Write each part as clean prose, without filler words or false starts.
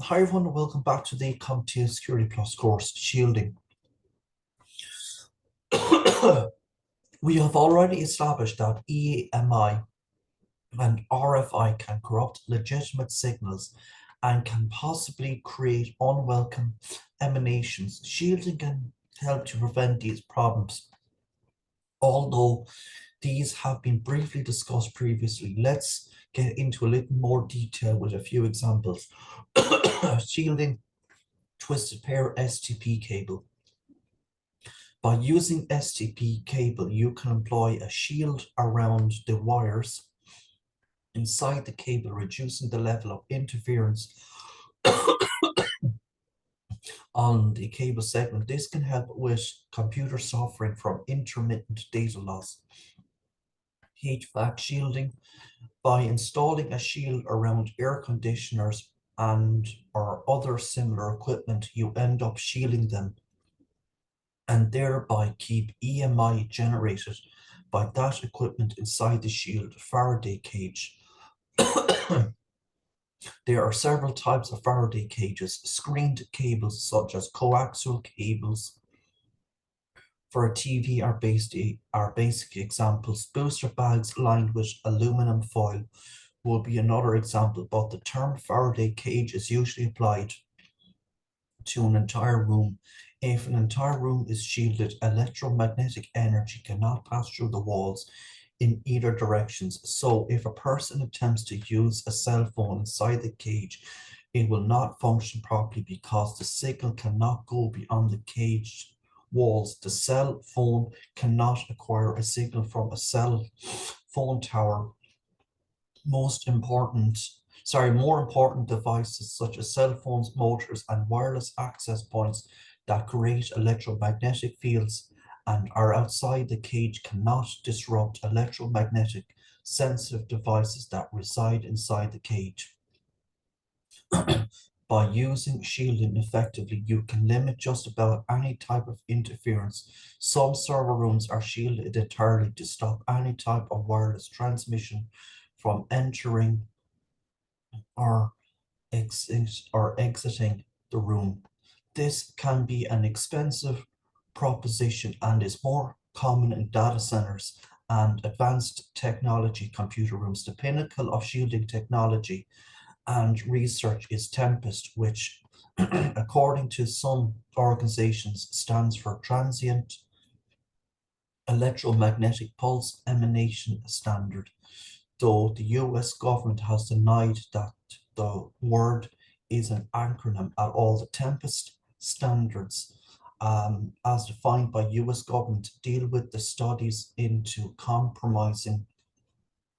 Hi everyone, and welcome back to the Comptia Security Plus course, Shielding. We have already established that EMI and RFI can corrupt legitimate signals and can possibly create unwelcome emanations. Shielding can help to prevent these problems. Although these have been briefly discussed previously, let's get into a little more detail with a few examples. Shielding twisted pair STP cable. By using STP cable, you can employ a shield around the wires inside the cable, reducing the level of interference on the cable segment. This can help with computers suffering from intermittent data loss. HVAC shielding. By installing a shield around air conditioners and or other similar equipment, you end up shielding them and thereby keep EMI generated by that equipment inside the shield Faraday cage. There are several types of Faraday cages. Screened cables such as coaxial cables for a TV are basic examples. Booster bags lined with aluminum foil will be another example, but the term Faraday cage is usually applied to an entire room. If an entire room is shielded, electromagnetic energy cannot pass through the walls in either directions. So if a person attempts to use a cell phone inside the cage, it will not function properly because the signal cannot go beyond the cage walls. The cell phone cannot acquire a signal from a cell phone tower. More important devices such as cell phones, motors, and wireless access points that create electromagnetic fields and are outside the cage cannot disrupt electromagnetic sensitive devices that reside inside the cage. By using shielding effectively, you can limit just about any type of interference. Some server rooms are shielded entirely to stop any type of wireless transmission from entering or exiting the room. This can be an expensive proposition and is more common in data centers and advanced technology computer rooms. The pinnacle of shielding technology and research is Tempest, which, according to some organizations, stands for Transient Electromagnetic Pulse Emanation Standard, though the US government has denied that the word is an acronym at all. The Tempest standards, as defined by US government, deal with the studies into compromising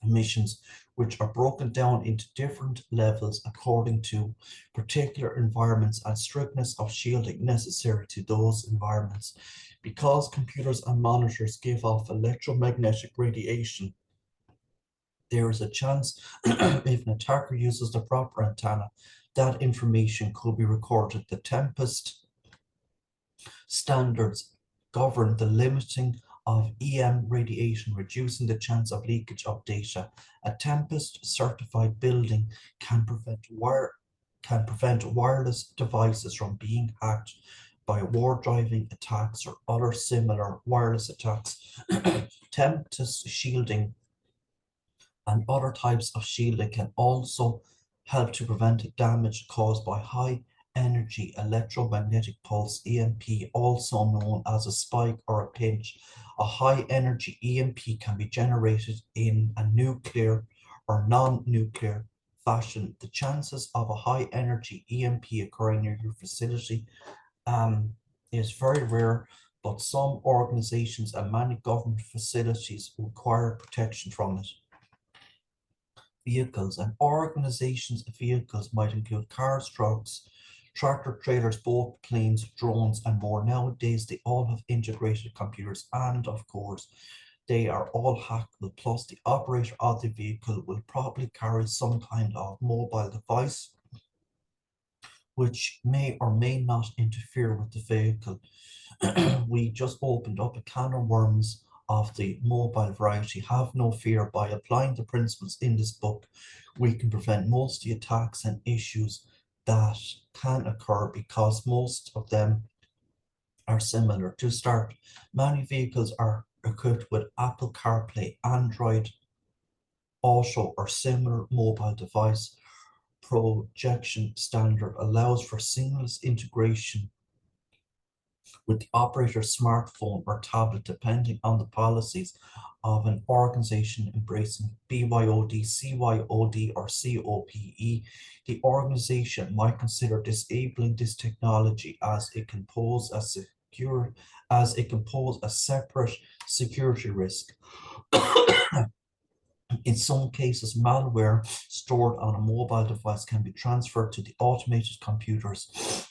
emissions, which are broken down into different levels according to particular environments and strictness of shielding necessary to those environments. Because computers and monitors give off electromagnetic radiation, there is a chance if an attacker uses the proper antenna, that information could be recorded. The Tempest standards govern the limiting of EM radiation, reducing the chance of leakage of data. A Tempest certified building can prevent wireless devices from being hacked by war driving attacks or other similar wireless attacks. Tempest shielding and other types of shielding can also help to prevent damage caused by high energy electromagnetic pulse EMP, also known as a spike or a pinch. A high energy EMP can be generated in a nuclear or non-nuclear fashion. The chances of a high energy EMP occurring near your facility is very rare, but some organizations and many government facilities require protection from it. Vehicles and organizations' vehicles might include cars, trucks, tractor trailers, boat, planes, drones, and more. Nowadays, they all have integrated computers, and of course, they are all hackable. Plus, the operator of the vehicle will probably carry some kind of mobile device, which may or may not interfere with the vehicle. We just opened up a can of worms of the mobile variety. Have no fear. By applying the principles in this book, we can prevent most of the attacks and issues that can occur because most of them are similar. To start, many vehicles are equipped with Apple CarPlay, Android Auto, or similar mobile device. Projection standard allows for seamless integration with the operator's smartphone or tablet, depending on the policies of an organization embracing BYOD, CYOD, or COPE. The organization might consider disabling this technology as it can pose a separate security risk. In some cases, malware stored on a mobile device can be transferred to the automated computers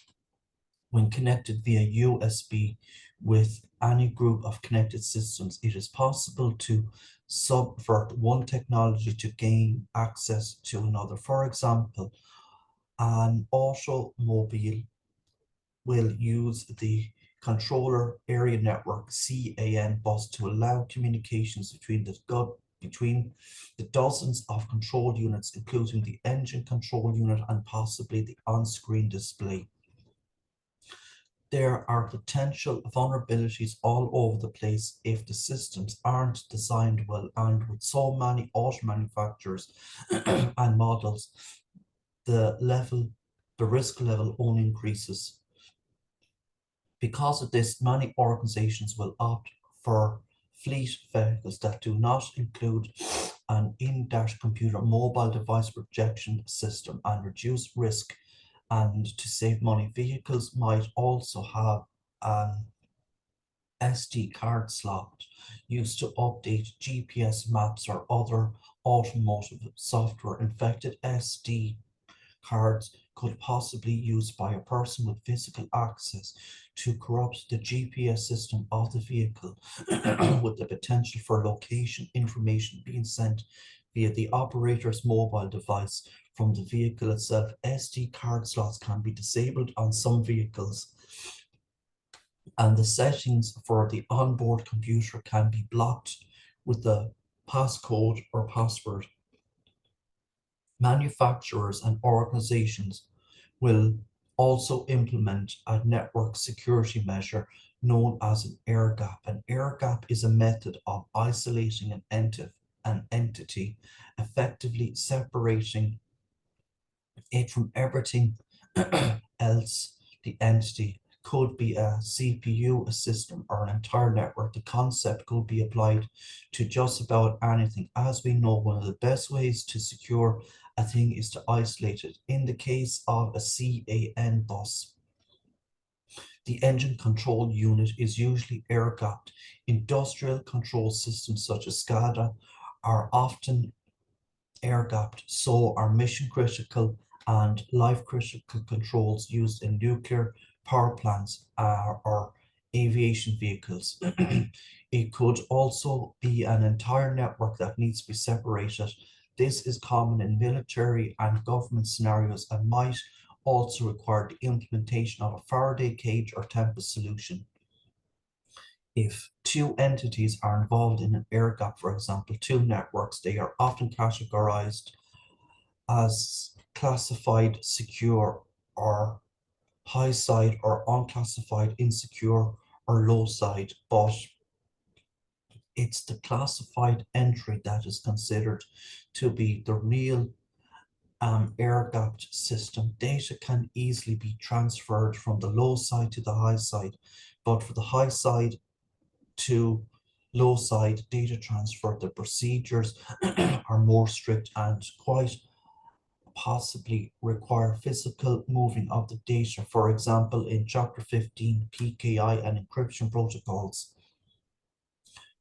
when connected via USB with any group of connected systems. It is possible to subvert one technology to gain access to another. For example, an automobile will use the controller area network CAN bus to allow communications between the dozens of control units, including the engine control unit and possibly the on-screen display. There are potential vulnerabilities all over the place if the systems aren't designed well, and with so many auto manufacturers and models, the risk level only increases. Because of this, many organizations will opt for fleet vehicles that do not include an in-dash computer mobile device projection system and reduce risk. And to save money, vehicles might also have an SD card slot used to update GPS maps or other automotive software. Infected SD cards could possibly be used by a person with physical access to corrupt the GPS system of the vehicle, with the potential for location information being sent via the operator's mobile device from the vehicle itself. SD card slots can be disabled on some vehicles, and the settings for the onboard computer can be blocked with the passcode or password. Manufacturers and organizations will also implement a network security measure known as an air gap. An air gap is a method of isolating an entity, effectively separating it from everything else. The entity could be a CPU, a system, or an entire network. The concept could be applied to just about anything. As we know, one of the best ways to secure a thing is to isolate it. In the case of a CAN bus, the engine control unit is usually air-gapped. Industrial control systems such as SCADA are often air-gapped, so are mission-critical and life-critical controls used in nuclear power plants or aviation vehicles. It could also be an entire network that needs to be separated. This is common in military and government scenarios and might also require the implementation of a Faraday cage or Tempest solution. If two entities are involved in an air gap, for example, two networks, they are often categorized as classified secure or high side, or unclassified insecure or low side, but it's the classified entry that is considered to be the real air-gapped system. Data can easily be transferred from the low side to the high side, but for the high side to low side data transfer, the procedures are more strict and quite possibly require physical moving of the data. For example, in Chapter 15, PKI and encryption protocols,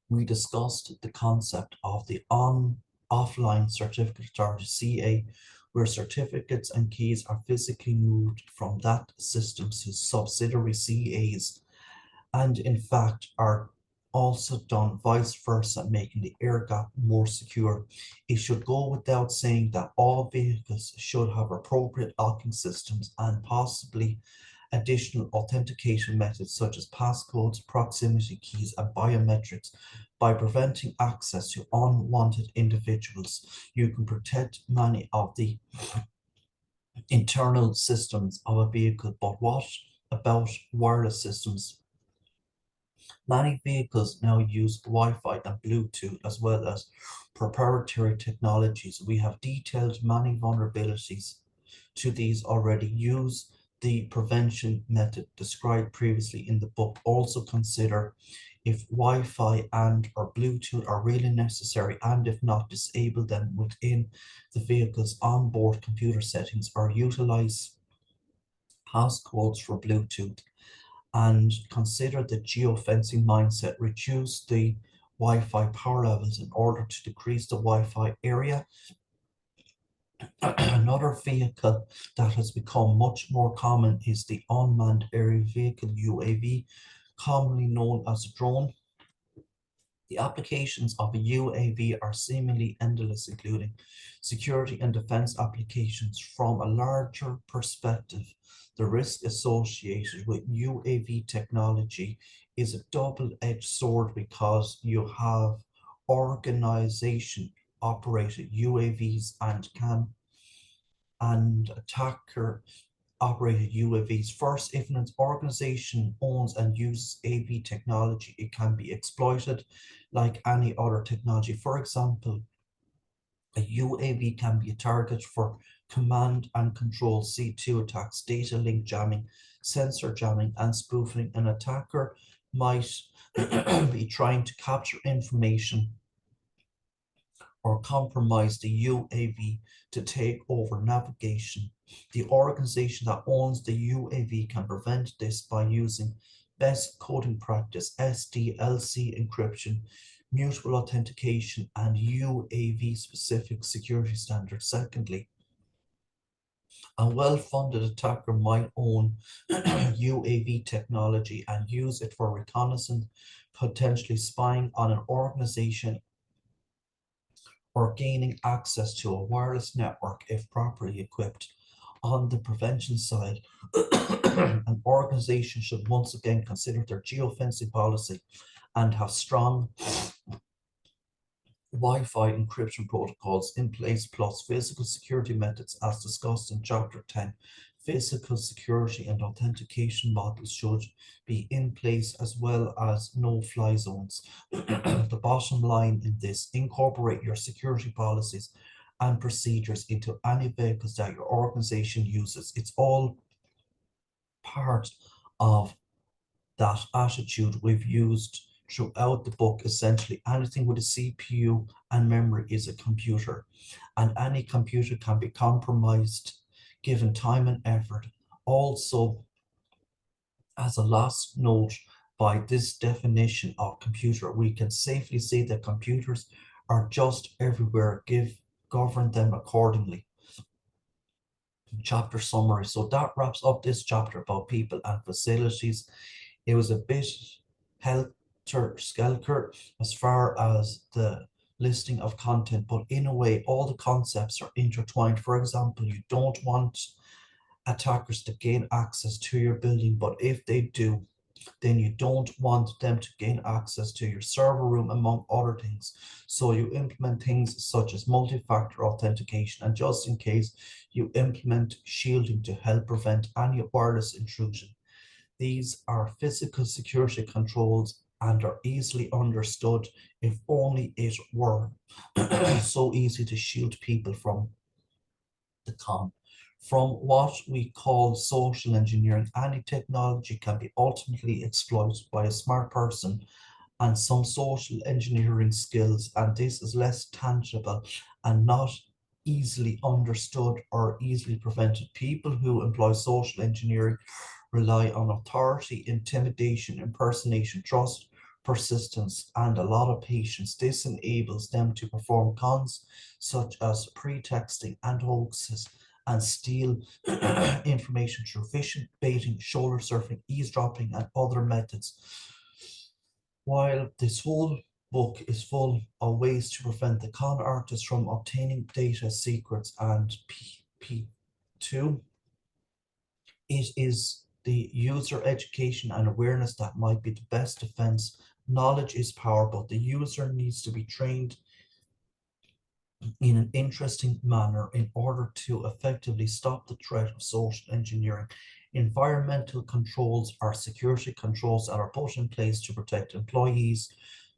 we discussed the concept of the offline certificate authority, CA, where certificates and keys are physically moved from that system to subsidiary CAs, and in fact are also done vice versa, making the air gap more secure. It should go without saying that all vehicles should have appropriate locking systems and possibly additional authentication methods such as passcodes, proximity keys, and biometrics. By preventing access to unwanted individuals, you can protect many of the internal systems of a vehicle, but what about wireless systems? Many vehicles now use Wi-Fi and Bluetooth as well as proprietary technologies. We have detailed many vulnerabilities to these already. Use the prevention method described previously in the book. Also consider if Wi-Fi and or Bluetooth are really necessary, and if not, disable them within the vehicle's onboard computer settings or utilize passcodes for Bluetooth, and consider the geofencing mindset. Reduce the Wi-Fi power levels in order to decrease the Wi-Fi area. Another vehicle that has become much more common is the unmanned aerial vehicle, UAV, commonly known as a drone. The applications of a UAV are seemingly endless, including security and defense applications. From a larger perspective, the risk associated with UAV technology is a double-edged sword because you have organization operated UAVs and attacker operated UAVs. First, if an organization owns and uses AV technology, it can be exploited like any other technology. For example, a UAV can be a target for command and control C2 attacks, data link jamming, sensor jamming, and spoofing. An attacker might be trying to capture information or compromise the UAV to take over navigation. The organization that owns the UAV can prevent this by using best coding practice, SDLC encryption, mutable authentication, and UAV specific security standards. Secondly, a well-funded attacker might own UAV technology and use it for reconnaissance, potentially spying on an organization or gaining access to a wireless network if properly equipped. On the prevention side, an organization should once again consider their geofencing policy and have strong Wi-Fi encryption protocols in place, plus physical security methods as discussed in Chapter 10. Physical security and authentication models should be in place as well as no-fly zones. The bottom line in this, incorporate your security policies and procedures into any vehicles that your organization uses. It's all part of that attitude we've used throughout the book. Essentially, anything with a CPU and memory is a computer, and any computer can be compromised given time and effort. Also, as a last note, by this definition of computer, we can safely say that computers are just everywhere. Govern them accordingly. Chapter summary. So that wraps up this chapter about people and facilities. It was a bit helter-skelter as far as the listing of content, but in a way, all the concepts are intertwined. For example, you don't want attackers to gain access to your building, but if they do, then you don't want them to gain access to your server room, among other things. So you implement things such as multi-factor authentication, and just in case, you implement shielding to help prevent any wireless intrusion. These are physical security controls and are easily understood if only it were so easy to shield people from the con. From what we call social engineering, any technology can be ultimately exploited by a smart person and some social engineering skills, and this is less tangible and not easily understood or easily prevented. People who employ social engineering rely on authority, intimidation, impersonation, trust, persistence, and a lot of patience. This enables them to perform cons such as pretexting and hoaxes and steal information through phishing, baiting, shoulder surfing, eavesdropping, and other methods. While this whole book is full of ways to prevent the con artist from obtaining data secrets and P2, it is the user education and awareness that might be the best defense. Knowledge is power, but the user needs to be trained in an interesting manner in order to effectively stop the threat of social engineering. Environmental controls are security controls that are put in place to protect employees,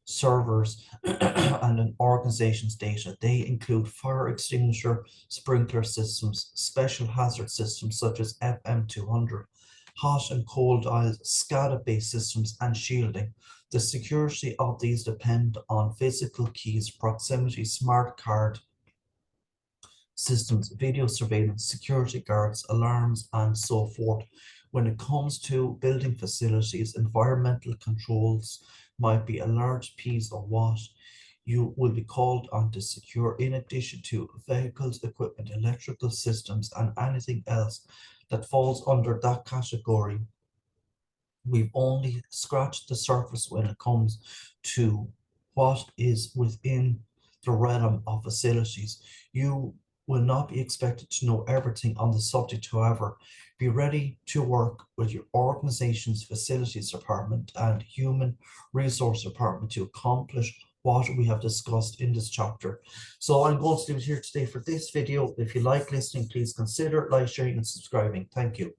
servers, and an organization's data. They include fire extinguisher, sprinkler systems, special hazard systems such as FM200, hot and cold aisles, SCADA-based systems, and shielding. The security of these depend on physical keys, proximity, smart card systems, video surveillance, security guards, alarms, and so forth. When it comes to building facilities, environmental controls might be a large piece of what you will be called on to secure, in addition to vehicles, equipment, electrical systems, and anything else that falls under that category. We've only scratched the surface when it comes to what is within the realm of facilities. You will not be expected to know everything on the subject, however. Be ready to work with your organization's facilities department and human resource department to accomplish what we have discussed in this chapter. So I'm going to leave it here today for this video. If you like listening, please consider like, sharing, and subscribing. Thank you.